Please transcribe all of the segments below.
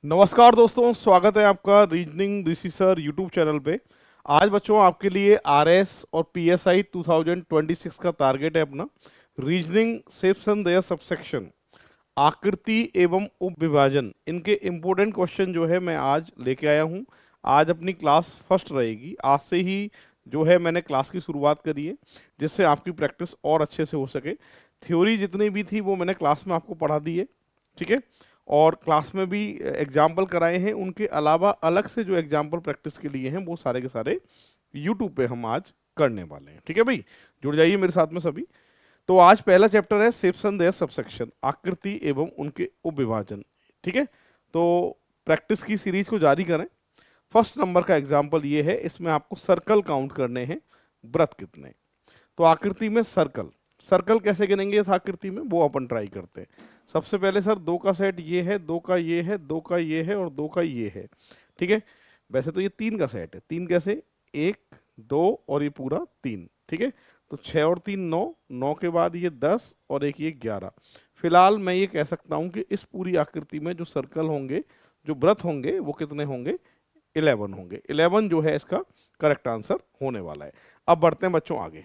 नमस्कार दोस्तों, स्वागत है आपका रीजनिंग ऋषि सर यूट्यूब चैनल पे। आज बच्चों आपके लिए आरएस और पीएसआई 2026 का टारगेट है अपना रीजनिंग सेक्शन देयर सबसेक्शन आकृति एवं उपविभाजन। इनके इम्पोर्टेंट क्वेश्चन जो है मैं आज लेके आया हूँ। आज अपनी क्लास फर्स्ट रहेगी। आज से ही जो है मैंने क्लास की शुरुआत करी है, जिससे आपकी प्रैक्टिस और अच्छे से हो सके। थ्योरी जितनी भी थी वो मैंने क्लास में आपको पढ़ा दी है, ठीक है। और क्लास में भी एग्जाम्पल कराए हैं। उनके अलावा अलग से जो एग्जाम्पल प्रैक्टिस के लिए हैं वो सारे के सारे यूट्यूब पे हम आज करने वाले हैं, ठीक है भाई। जुड़ जाइए मेरे साथ में सभी। तो आज पहला चैप्टर है सेप्शन देयर सबसेक्शन आकृति एवं उनके उपविभाजन, ठीक है। तो प्रैक्टिस की सीरीज को जारी करें। फर्स्ट नंबर का एग्जाम्पल ये है, इसमें आपको सर्कल काउंट करने हैं, व्रत कितने। तो आकृति में सर्कल, सर्कल कैसे गिनेंगे इस आकृति में वो अपन ट्राई करते हैं। सबसे पहले सर दो का सेट ये है, दो का ये है, दो का ये है और दो का ये है, ठीक है। वैसे तो ये तीन का सेट है। तीन कैसे, एक दो और ये पूरा तीन, ठीक है। तो छः और तीन नौ, नौ के बाद ये 10 और एक ये 11। फिलहाल मैं ये कह सकता हूँ कि इस पूरी आकृति में जो सर्कल होंगे, जो व्रत होंगे वो कितने होंगे, 11 होंगे। 11 जो है इसका करेक्ट आंसर होने वाला है। अब बढ़ते हैं बच्चों आगे।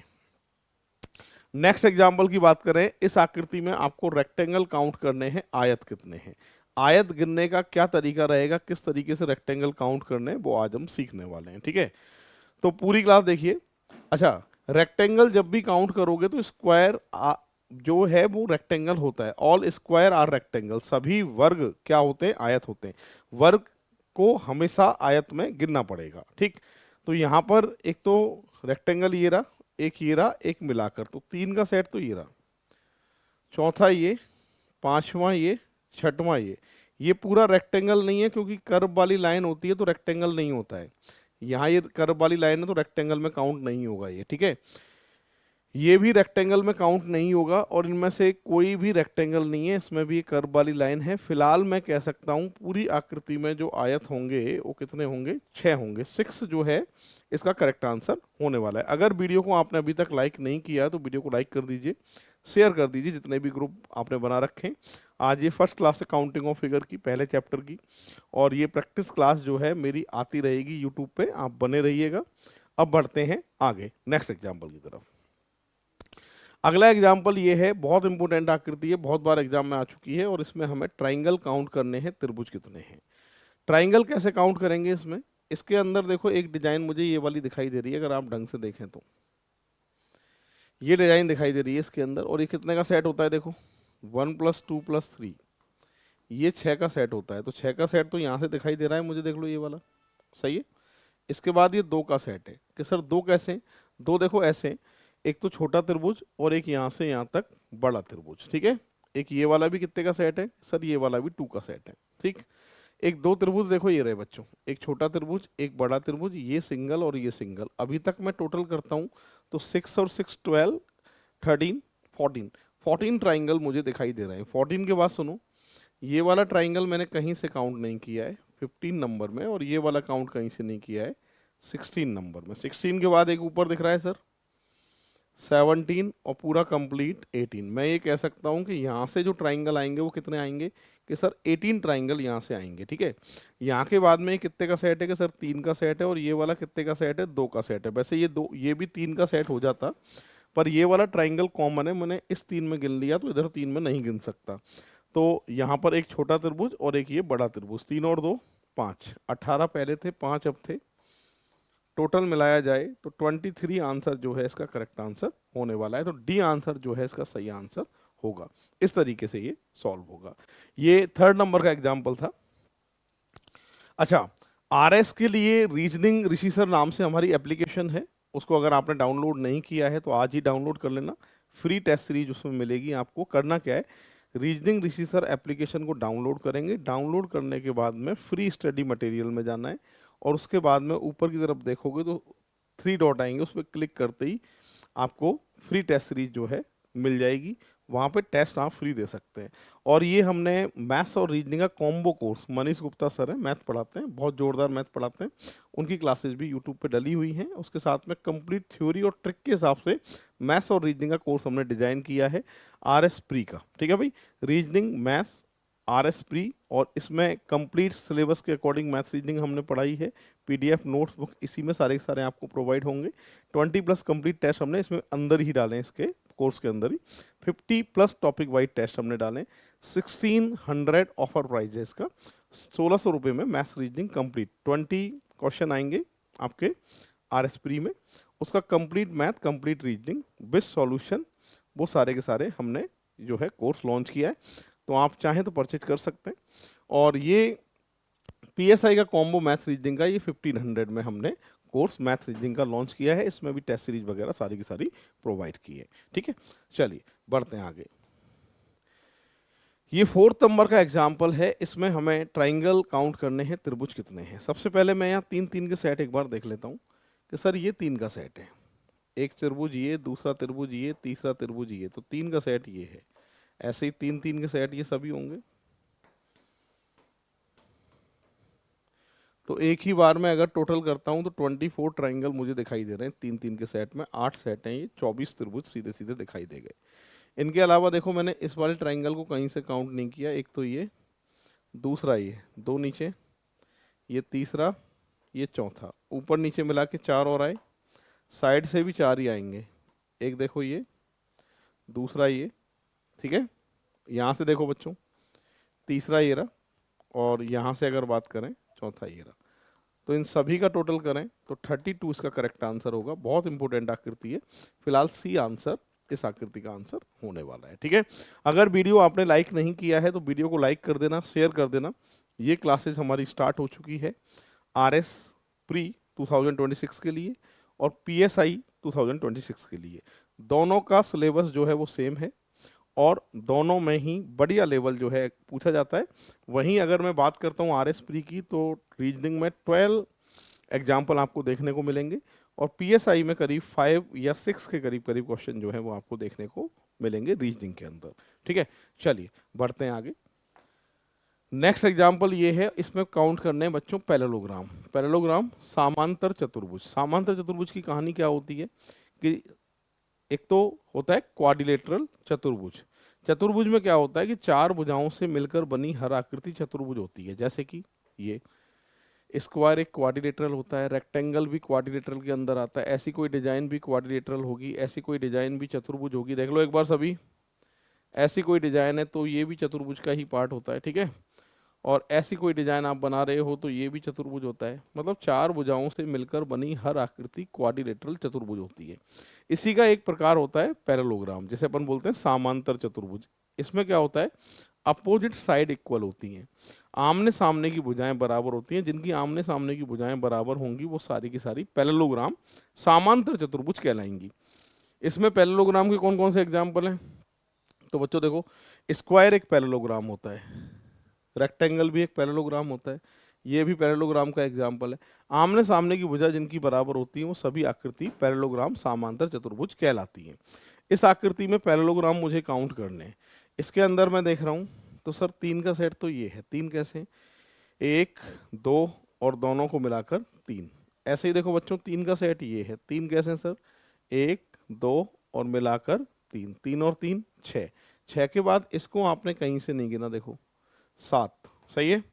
नेक्स्ट एग्जाम्पल की बात करें, इस आकृति में आपको रेक्टेंगल काउंट करने हैं, आयत कितने हैं। आयत गिनने का क्या तरीका रहेगा, किस तरीके से रेक्टेंगल काउंट करने हैं, वो आज हम सीखने वाले हैं, ठीक है। तो पूरी क्लास देखिए। अच्छा, रेक्टेंगल जब भी काउंट करोगे तो स्क्वायर जो है वो रेक्टेंगल होता है। ऑल स्क्वायर आर रेक्टेंगल, सभी वर्ग क्या होते हैं, आयत होते हैं। वर्ग को हमेशा आयत में गिनना पड़ेगा, ठीक। तो यहाँ पर एक तो रेक्टेंगल ये रहा, एक ये रहा, एक मिलाकर तो तीन का सेट तो ये रहा, चौथा ये, पांचवा ये, छठवां ये पूरा रेक्टेंगल नहीं है, क्योंकि कर्व वाली लाइन होती है तो रेक्टेंगल नहीं होता है। यहाँ ये कर्व वाली लाइन है तो रेक्टेंगल में काउंट नहीं होगा ये, ठीक है। ये भी रेक्टेंगल में काउंट नहीं होगा और इनमें से कोई भी रेक्टेंगल नहीं है, इसमें भी कर्व वाली लाइन है। फिलहाल मैं कह सकता हूँ पूरी आकृति में जो आयत होंगे वो कितने होंगे, 6 होंगे। 6 जो है इसका करेक्ट आंसर होने वाला है। अगर वीडियो को आपने अभी तक लाइक नहीं किया तो वीडियो को लाइक कर दीजिए, शेयर कर दीजिए जितने भी ग्रुप आपने बना रखे हैं। आज ये फर्स्ट क्लास है काउंटिंग ऑफ फिगर की, पहले चैप्टर की। और ये प्रैक्टिस क्लास जो है मेरी आती रहेगी यूट्यूब पे, आप बने रहिएगा। अब बढ़ते हैं आगे नेक्स्ट एग्जाम्पल की तरफ। अगला एग्जाम्पल ये है, बहुत इंपॉर्टेंट आकृति है, बहुत बार एग्जाम में आ चुकी है और इसमें हमें ट्राइंगल काउंट करने हैं, त्रिभुज कितने हैं। ट्राइंगल कैसे काउंट करेंगे इसमें, इसके अंदर देखो एक डिजाइन मुझे ये वाली दिखाई दे रही है, अगर आप ढंग से देखें तो ये डिजाइन दिखाई दे रही है इसके अंदर। और ये कितने का सेट होता है, देखो 1+2+3, ये 6 का सेट होता है। तो 6 का सेट तो यहाँ से दिखाई दे रहा है मुझे, देख लो ये वाला, सही है। इसके बाद ये 2 का सेट है कि सर 2 कैसे, दो देखो ऐसे, एक तो छोटा त्रिभुज और एक यहाँ से यहाँ तक बड़ा त्रिभुज, ठीक है। एक ये वाला भी कितने का सेट है सर, ये वाला भी 2 का सेट है, ठीक। एक दो त्रिभुज देखो ये रहे बच्चों, एक छोटा त्रिभुज एक बड़ा त्रिभुज, ये सिंगल और ये सिंगल। अभी तक मैं टोटल करता हूँ तो 6 और 6 12, 13, 14, 14 ट्राइंगल मुझे दिखाई दे रहे हैं। 14 के बाद सुनो, ये वाला ट्राइंगल मैंने कहीं से काउंट नहीं किया है 15 नंबर में, और ये वाला काउंट कहीं से नहीं किया है 16 नंबर में। 16 के बाद एक ऊपर दिख रहा है सर 17 और पूरा कंप्लीट 18। मैं ये कह सकता हूँ कि यहाँ से जो ट्राइंगल आएंगे वो कितने आएंगे कि सर 18 ट्राइंगल यहाँ से आएंगे, ठीक है। यहाँ के बाद में ये कितने का सेट है कि सर 3 का सेट है, और ये वाला कितने का सेट है, 2 का सेट है। वैसे ये दो, ये भी 3 का सेट हो जाता, पर ये वाला ट्राइंगल कॉमन है, मैंने इस 3 में गिन लिया तो इधर 3 में नहीं गिन सकता। तो यहाँ पर एक छोटा त्रिभुज और एक ये बड़ा त्रिभुज, 3 और 2 5, 18 पहले थे, 5 अब थे, टोटल मिलाया जाए तो 23 आंसर जो है इसका करेक्ट आंसर होने वाला है। तो डी आंसर जो है इसका सही आंसर होगा। इस तरीके से ये सॉल्व होगा। ये थर्ड नंबर का एग्जाम्पल था। अच्छा, आरएस के लिए रीजनिंग ऋषि सर नाम से हमारी एप्लीकेशन है, उसको अगर आपने डाउनलोड नहीं किया है तो आज ही डाउनलोड कर लेना। फ्री टेस्ट सीरीज उसमें मिलेगी। आपको करना क्या है, रीजनिंग ऋषि सर एप्लीकेशन को डाउनलोड करेंगे, डाउनलोड करने के बाद में फ्री स्टडी मटेरियल में जाना है, और उसके बाद में ऊपर की तरफ देखोगे तो 3 डॉट आएंगे, उस पर क्लिक करते ही आपको फ्री टेस्ट सीरीज जो है मिल जाएगी। वहाँ पे टेस्ट आप फ्री दे सकते हैं। और ये हमने मैथ्स और रीजनिंग का combo course, Manish Gupta sir है, मैथ पढ़ाते हैं, बहुत जोरदार मैथ पढ़ाते हैं, उनकी क्लासेस भी यूट्यूब पे डली हुई हैं। उसके साथ में कंप्लीट थ्योरी और ट्रिक के हिसाब से मैथ्स और रीजनिंग का कोर्स हमने डिजाइन किया है, आरएस प्री का, ठीक है भाई। रीजनिंग, मैथ्स RS प्री, और इसमें कंप्लीट सिलेबस के अकॉर्डिंग मैथ रीजनिंग हमने पढ़ाई है। PDF नोट्स बुक इसी में सारे के सारे आपको प्रोवाइड होंगे। 20+ कंप्लीट टेस्ट हमने इसमें अंदर ही डाले, इसके कोर्स के अंदर ही 50+ टॉपिक वाइज टेस्ट हमने डाले। 1600 ऑफर प्राइस है इसका, 1600 रुपये में मैथ्स रीजनिंग कंप्लीट। 20 क्वेश्चन आएंगे आपके RS प्री में, उसका complete math, complete reasoning with solution, वो सारे के सारे हमने जो है कोर्स लॉन्च किया है। तो आप चाहें तो परचेज कर सकते हैं। और ये PSI का कॉम्बो मैथ रीजनिंग का ये 1500 में हमने कोर्स मैथ रीजनिंग का लॉन्च किया है। इसमें भी टेस्ट सीरीज वगैरह सारी की सारी प्रोवाइड की है। ठीक है, चलिए बढ़ते हैं आगे। ये 4th नंबर का एग्जाम्पल है, इसमें हमें ट्राइंगल काउंट करने हैं, त्रिभुज कितने हैं। सबसे पहले मैं यहाँ 3-3 के सेट एक बार देख लेता हूँ कि सर ये 3 का सेट है, एक त्रिभुज ये, दूसरा त्रिभुज ये, तीसरा त्रिभुज ये, तो 3 का सेट ये है। ऐसे ही 3-3 के सेट ये सभी होंगे। तो एक ही बार में अगर टोटल करता हूं तो 24 ट्राइंगल मुझे दिखाई दे रहे हैं 3-3 के सेट में। 8 सेट हैं ये, 24 त्रिभुज सीधे सीधे दिखाई दे गए। इनके अलावा देखो मैंने इस वाले ट्राइंगल को कहीं से काउंट नहीं किया। एक तो ये, दूसरा ये, 2 नीचे, ये तीसरा, ये चौथा, ऊपर नीचे मिला के 4 और आए, साइड से भी 4 ही आएंगे। एक देखो ये, दूसरा ये, ठीक है। यहाँ से देखो बच्चों, तीसरा ये रहा, और यहाँ से अगर बात करें चौथा ये रहा। तो इन सभी का टोटल करें तो 32 इसका करेक्ट आंसर होगा। बहुत इंपॉर्टेंट आकृति है। फिलहाल सी आंसर इस आकृति का आंसर होने वाला है। ठीक है, अगर वीडियो आपने लाइक नहीं किया है तो वीडियो को लाइक कर देना, शेयर कर देना। ये क्लासेस हमारी स्टार्ट हो चुकी है RS प्री 2026 के लिए और PSI 2026 के लिए। दोनों का सिलेबस जो है वो सेम है और दोनों में ही बढ़िया लेवल जो है पूछा जाता है। वहीं अगर मैं बात करता हूँ RS प्री की, तो रीजनिंग में 12 एग्जाम्पल आपको देखने को मिलेंगे और PSI में करीब 5 या 6 के करीब करीब क्वेश्चन जो है वो आपको देखने को मिलेंगे रीजनिंग के अंदर। ठीक है, चलिए बढ़ते हैं आगे। नेक्स्ट एग्जाम्पल ये है, इसमें काउंट करने हैं बच्चों पैरेललोग्राम। पैरेललोग्राम समांतर चतुर्भुज। समांतर चतुर्भुज की कहानी क्या होती है कि एक तो होता है क्वाड्रिलेटरल चतुर्भुज। चतुर्भुज में क्या होता है कि 4 भुजाओं से मिलकर बनी हर आकृति चतुर्भुज होती है। जैसे कि ये स्क्वायर एक क्वाड्रिलेटरल होता है, रेक्टेंगल भी क्वाड्रिलेटरल के अंदर आता है, ऐसी कोई डिजाइन भी क्वाड्रिलेटरल होगी, ऐसी कोई डिजाइन भी चतुर्भुज होगी। देख लो एक बार सभी, ऐसी कोई डिजाइन है तो ये भी चतुर्भुज का ही पार्ट होता है। ठीक है, और ऐसी कोई डिजाइन आप बना रहे हो तो ये भी चतुर्भुज होता है। मतलब 4 भुजाओं से मिलकर बनी हर आकृति क्वाड्रिलेटरल चतुर्भुज होती है। इसी का एक प्रकार होता है पैरेललोग्राम, जैसे अपन बोलते हैं समांतर चतुर्भुज। इसमें क्या होता है, अपोजिट साइड इक्वल होती हैं, आमने सामने की भुजाएं बराबर होती हैं। जिनकी आमने सामने की भुजाएं बराबर होंगी वो सारी की सारी पैरेललोग्राम समांतर चतुर्भुज कहलाएंगी। इसमें पैरेललोग्राम के कौन कौन से एग्जाम्पल हैं, तो बच्चों देखो, स्क्वायर एक पैरेललोग्राम होता है, रेक्टेंगल भी एक पैरेललोग्राम होता है, ये भी पैरेललोग्राम का एग्जाम्पल है। आमने सामने की भुजा जिनकी बराबर होती है वो सभी आकृति पैरेललोग्राम समांतर चतुर्भुज कहलाती है। इस आकृति में पैरेललोग्राम मुझे काउंट करने हैं। इसके अंदर मैं देख रहा हूँ तो सर 3 का सेट तो ये है। 3 कैसे, 1 2 और दोनों को मिलाकर 3। ऐसे ही देखो बच्चों 3 का सेट ये है। 3 कैसे हैं सर, 1 2 और मिलाकर 3, 3 और 3 6। 6 के बाद इसको आपने कहीं से नहीं गिना, देखो 7, सही है।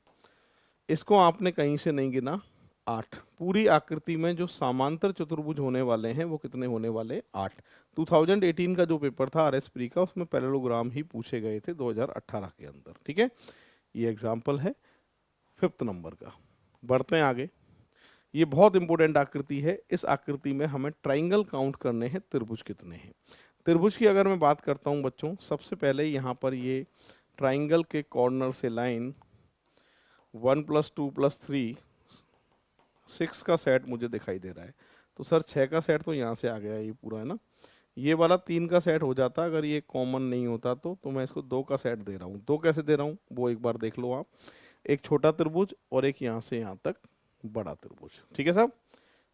इसको आपने कहीं से नहीं गिना, 8। पूरी आकृति में जो समांतर चतुर्भुज होने वाले हैं वो कितने होने वाले, 8। 2018 का जो पेपर था RS प्री का, उसमें पैरेललोग्राम ही पूछे गए थे 2018 के अंदर। ठीक है, ये एग्जाम्पल है 5th नंबर का। बढ़ते हैं आगे। ये बहुत इंपॉर्टेंट आकृति है। इस आकृति में हमें ट्राइंगल काउंट करने हैं, त्रिभुज कितने हैं। त्रिभुज की अगर मैं बात करता हूँ बच्चों, सबसे पहले यहाँ पर ये ट्राइंगल के कॉर्नर से लाइन 1 + 2 + 3 6 का सेट मुझे दिखाई दे रहा है। तो सर 6 का सेट तो यहाँ से आ गया, ये पूरा है ना। ये वाला 3 का सेट हो जाता अगर ये कॉमन नहीं होता तो मैं इसको 2 का सेट दे रहा हूँ। 2 कैसे दे रहा हूँ वो एक बार देख लो आप, एक छोटा त्रिभुज और एक यहाँ से यहाँ तक बड़ा त्रिभुज। ठीक है साहब,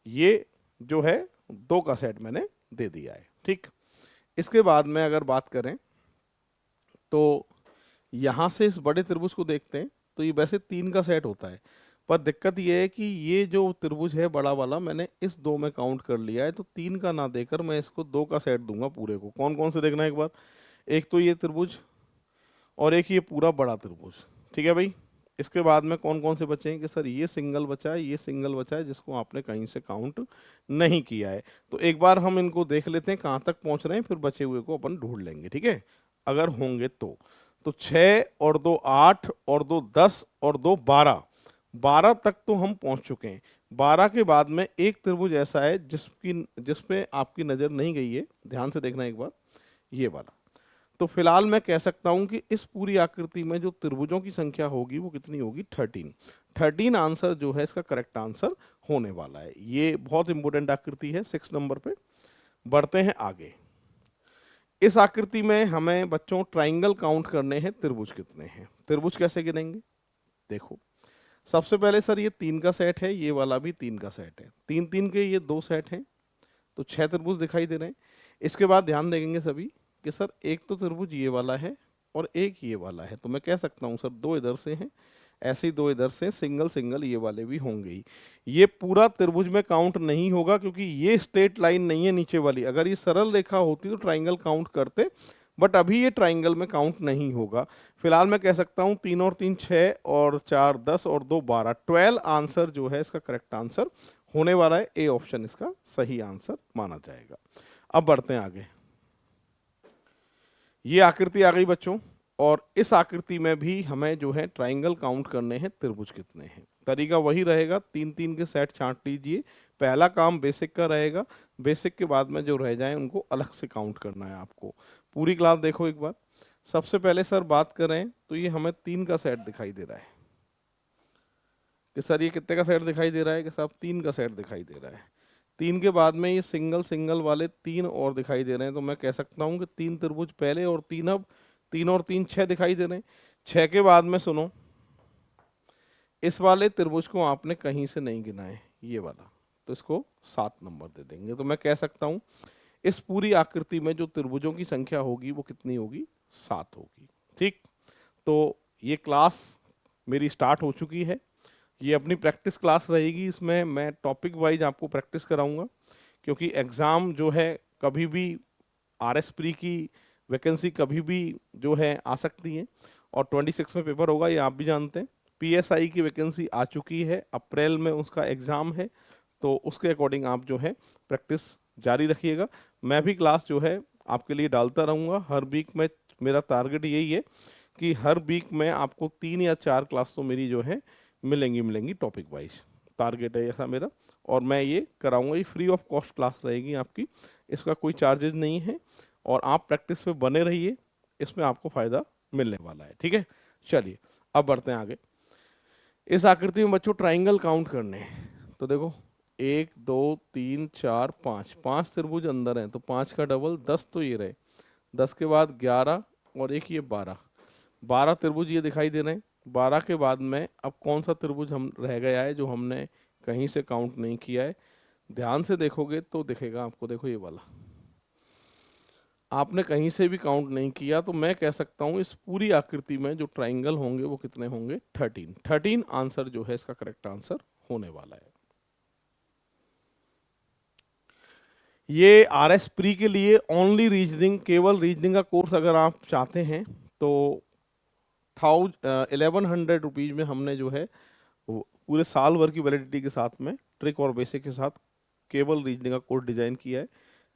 ये जो है 2 का सेट मैंने दे दिया है। ठीक, इसके बाद में अगर बात करें तो यहाँ से इस बड़े त्रिभुज को देखते हैं तो ये वैसे 3 का सेट होता है, पर दिक्कत ये है कि ये जो त्रिभुज है बड़ा वाला मैंने इस 2 में काउंट कर लिया है, तो 3 का ना देकर मैं इसको 2 का सेट दूंगा पूरे को। कौन कौन से देखना है एक बार, एक तो ये त्रिभुज और एक ये पूरा बड़ा त्रिभुज। ठीक है भाई। इसके बाद में कौन कौन से बचे हैं कि सर ये सिंगल बचा है, ये सिंगल बचा है जिसको आपने कहीं से काउंट नहीं किया है। तो एक बार हम इनको देख लेते हैं कहाँ तक पहुंच रहे हैं, फिर बचे हुए को अपन ढूंढ लेंगे। ठीक है, अगर होंगे तो 6 और 2 8 और 2 10 और 2 12, 12 तक तो हम पहुंच चुके हैं। 12 के बाद में एक त्रिभुज ऐसा है जिसपे आपकी नजर नहीं गई है, ध्यान से देखना एक बार, ये वाला। तो फिलहाल मैं कह सकता हूं कि इस पूरी आकृति में जो त्रिभुजों की संख्या होगी वो कितनी होगी, 13। 13 आंसर जो है इसका करेक्ट आंसर होने वाला है। ये बहुत इंपॉर्टेंट आकृति है 6 नंबर पे। बढ़ते हैं आगे। इस आकृति में हमें बच्चों ट्राइंगल काउंट करने हैं, त्रिभुज कितने हैं। त्रिभुज कैसे गिनेंगे, देखो सबसे पहले सर ये 3 का सेट है, ये वाला भी 3 का सेट है, 3 3 के ये 2 सेट हैं, तो 6 त्रिभुज दिखाई दे रहे हैं। इसके बाद ध्यान देंगे सभी कि सर एक तो त्रिभुज ये वाला है और एक ये वाला है, तो मैं कह सकता हूँ सर 2 इधर से हैं, ऐसे ही 2 इधर से, सिंगल सिंगल ये वाले भी होंगे ही। ये पूरा त्रिभुज में काउंट नहीं होगा क्योंकि ये स्ट्रेट लाइन नहीं है नीचे वाली। अगर ये सरल रेखा होती तो ट्राइंगल काउंट करते, बट अभी ये ट्राइंगल में काउंट नहीं होगा। फिलहाल मैं कह सकता हूँ 3 और 3 6 और 4 10 और 2 12, 12 आंसर जो है इसका करेक्ट आंसर होने वाला है। ए ऑप्शन इसका सही आंसर माना जाएगा। अब बढ़ते हैं आगे। ये आकृति आ गई बच्चों, और इस आकृति में भी हमें जो है ट्राइंगल काउंट करने हैं, त्रिभुज कितने हैं। तरीका वही रहेगा, 3 3 के सेट छांट लीजिए। पहला काम बेसिक का रहेगा, बेसिक के बाद में जो रह जाए उनको अलग से काउंट करना है आपको। पूरी क्लास देखो एक बार। सबसे पहले सर बात करें तो ये हमें 3 का सेट दिखाई दे रहा है कि सर ये कितने का सेट दिखाई दे रहा है कि साहब 3 का सेट दिखाई दे रहा है। 3 के बाद में ये सिंगल सिंगल वाले 3 और दिखाई दे रहे हैं, तो मैं कह सकता हूँ कि 3 त्रिभुज पहले और 3 अब, 3 और 3 6 दिखाई दे रहे हैं। 6 के बाद में सुनो, इस वाले त्रिभुज को आपने कहीं से नहीं गिना है, ये वाला, तो इसको 7 नंबर दे देंगे। तो मैं कह सकता हूँ इस पूरी आकृति में जो त्रिभुजों की संख्या होगी वो कितनी होगी, 7 होगी। ठीक, तो ये क्लास मेरी स्टार्ट हो चुकी है। ये अपनी प्रैक्टिस क्लास रहेगी, इसमें मैं टॉपिक वाइज आपको प्रैक्टिस कराऊंगा, क्योंकि एग्ज़ाम जो है कभी भी आरएस प्री की वैकेंसी कभी भी जो है आ सकती है, और 26 में पेपर होगा, ये आप भी जानते हैं। पीएसआई की वैकेंसी आ चुकी है, अप्रैल में उसका एग्ज़ाम है, तो उसके अकॉर्डिंग आप जो है प्रैक्टिस जारी रखिएगा। मैं भी क्लास जो है आपके लिए डालता रहूँगा हर वीक में। मेरा टारगेट यही है कि हर वीक में आपको 3 या 4 क्लास तो मेरी जो है मिलेंगी टॉपिक वाइज, टारगेट है ऐसा मेरा। और मैं ये कराऊंगा, ये फ्री ऑफ कॉस्ट क्लास रहेगी आपकी, इसका कोई चार्जेज नहीं है, और आप प्रैक्टिस पे बने रहिए, इसमें आपको फ़ायदा मिलने वाला है। ठीक है, चलिए अब बढ़ते हैं आगे। इस आकृति में बच्चों ट्राइंगल काउंट करने हैं, तो देखो 1 2 3 4 5, 5 त्रिभुज अंदर हैं, तो 5 का डबल 10 तो ये रहे, 10 के बाद 11 और एक ये 12, 12 त्रिभुज ये दिखाई दे रहे हैं। 12 के बाद में अब कौन सा त्रिभुज हम रह गया है जो हमने कहीं से काउंट नहीं किया है। ध्यान से देखोगे तो दिखेगा आपको, देखो ये वाला आपने कहीं से भी काउंट नहीं किया, तो मैं कह सकता हूँ इस पूरी आकृति में जो ट्राइंगल होंगे वो कितने होंगे, 13। 13 आंसर जो है इसका करेक्ट आंसर होने वाला है। ये आरएस प्री के लिए ओनली रीजनिंग, केवल रीजनिंग का कोर्स अगर आप चाहते हैं तो 1100 रुपीज़ में हमने जो है वो पूरे साल भर की वैलिडिटी के साथ में ट्रिक और बेसिक के साथ केवल रीजनिंग का कोर्स डिजाइन किया है।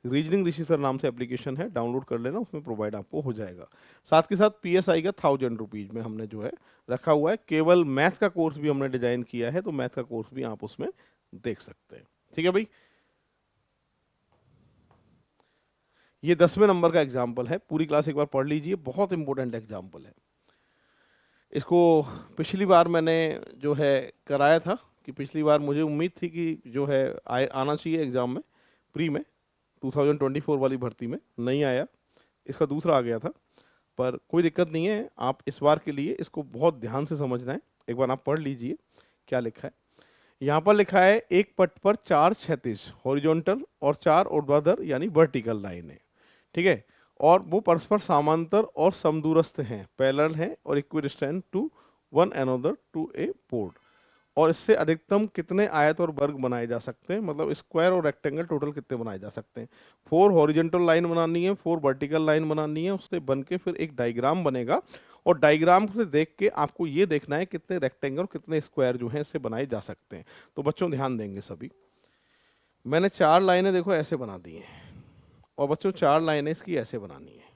रीजनिंग ऋषि सर नाम से एप्लीकेशन है, डाउनलोड कर लेना, उसमें प्रोवाइड आपको हो जाएगा। साथ के साथ पीएसआई का 1000 रुपीज़ में हमने जो है रखा हुआ है। केवल मैथ का कोर्स भी हमने डिजाइन किया है, तो मैथ का कोर्स भी आप उसमें देख सकते हैं। ठीक है भाई, ये 10वें नंबर का एग्जाम्पल है, पूरी क्लास एक बार पढ़ लीजिए, बहुत इंपॉर्टेंट एग्जाम्पल है। इसको पिछली बार मैंने जो है कराया था, कि पिछली बार मुझे उम्मीद थी कि जो है आना चाहिए एग्ज़ाम में, प्री में 2024 वाली भर्ती में, नहीं आया, इसका दूसरा आ गया था। पर कोई दिक्कत नहीं है, आप इस बार के लिए इसको बहुत ध्यान से समझना है। एक बार आप पढ़ लीजिए क्या लिखा है। यहाँ पर लिखा है एक पट पर 4 क्षैतिज हॉरिजॉन्टल और 4 ऊर्ध्वाधर यानी वर्टिकल लाइन है। ठीक है, और वो परस्पर समांतर और समदूरस्थ हैं, पैरेलल हैं और equidistant to one another to a board. और इससे अधिकतम कितने आयत और वर्ग बनाए जा सकते हैं, मतलब स्क्वायर और रेक्टेंगल टोटल कितने बनाए जा सकते हैं। 4 हॉरिजॉन्टल लाइन बनानी है, 4 वर्टिकल लाइन बनानी है, उससे बन के फिर एक डायग्राम बनेगा, और डायग्राम से देख के आपको ये देखना है कितने रेक्टेंगल कितने स्क्वायर जो हैं इससे बनाए जा सकते हैं। तो बच्चों ध्यान देंगे सभी। मैंने 4 लाइनें देखो ऐसे बना दी हैं, और बच्चों 4 लाइनें इसकी ऐसे बनानी है,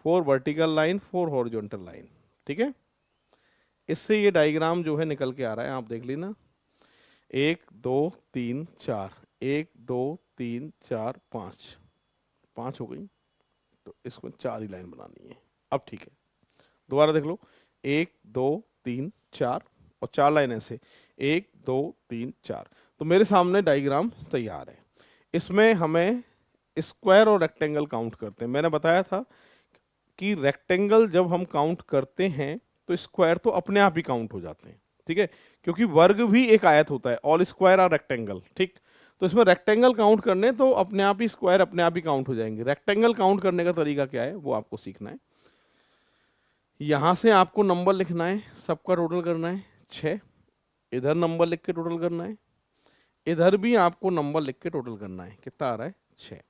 4 वर्टिकल लाइन 4 हॉरिजॉन्टल लाइन, ठीक है। इससे ये डायग्राम जो है निकल के आ रहा है, आप देख लेना। 1 2 3 4, 1 2 3 4 5, 5 हो गई, तो इसको 4 ही लाइन बनानी है। अब ठीक है, दोबारा देख लो, 1 2 3 4 और 4 लाइन ऐसे, 1 2 3 4। तो मेरे सामने डायग्राम तैयार है। इसमें हमें स्क्वायर और रेक्टेंगल काउंट करते हैं। मैंने बताया था कि रेक्टेंगल जब हम काउंट करते हैं तो स्क्वायर तो अपने आप ही काउंट हो जाते हैं, ठीक है, क्योंकि वर्ग भी एक आयत होता है, ऑल स्क्वायर और रेक्टेंगल, ठीक। तो इसमें रेक्टेंगल काउंट करने तो अपने आप ही स्क्वायर अपने आप ही काउंट हो जाएंगे। रेक्टेंगल काउंट करने का तरीका क्या है वो आपको सीखना है। यहां से आपको नंबर लिखना है, सबका टोटल करना है 6, इधर नंबर लिख के टोटल करना है, इधर भी आपको नंबर लिख के टोटल करना है, कितना आ रहा है 6।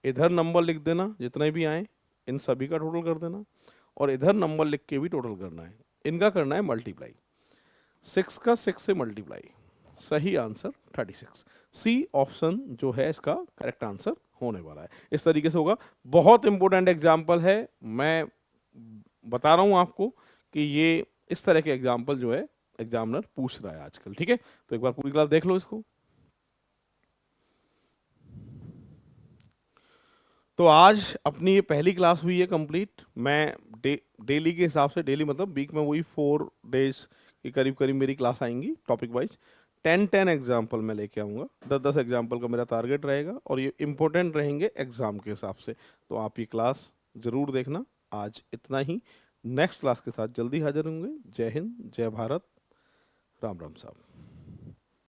इधर नंबर लिख देना जितने भी आए, इन सभी का टोटल कर देना, और इधर नंबर लिख के भी टोटल करना है, इनका करना है मल्टीप्लाई, 6 का 6 से मल्टीप्लाई। सही आंसर 36। सी ऑप्शन जो है इसका करेक्ट आंसर होने वाला है। इस तरीके से होगा। बहुत इंपॉर्टेंट एग्जाम्पल है, मैं बता रहा हूं आपको कि ये इस तरह के एग्जाम्पल जो है एग्जामिनर पूछ रहा है आजकल, ठीक है। तो एक बार पूरी क्लास देख लो इसको। तो आज अपनी ये पहली क्लास हुई है कंप्लीट। मैं डेली के हिसाब से, डेली मतलब वीक में वही 4 डेज के करीब करीब मेरी क्लास आएंगी टॉपिक वाइज। 10 एग्जाम्पल मैं लेके आऊँगा, 10 एग्जाम्पल का मेरा टारगेट रहेगा, और ये इंपॉर्टेंट रहेंगे एग्जाम के हिसाब से। तो आप ये क्लास ज़रूर देखना। आज इतना ही, नेक्स्ट क्लास के साथ जल्दी हाजिर होंगे। जय हिंद, जय भारत, राम राम साहब।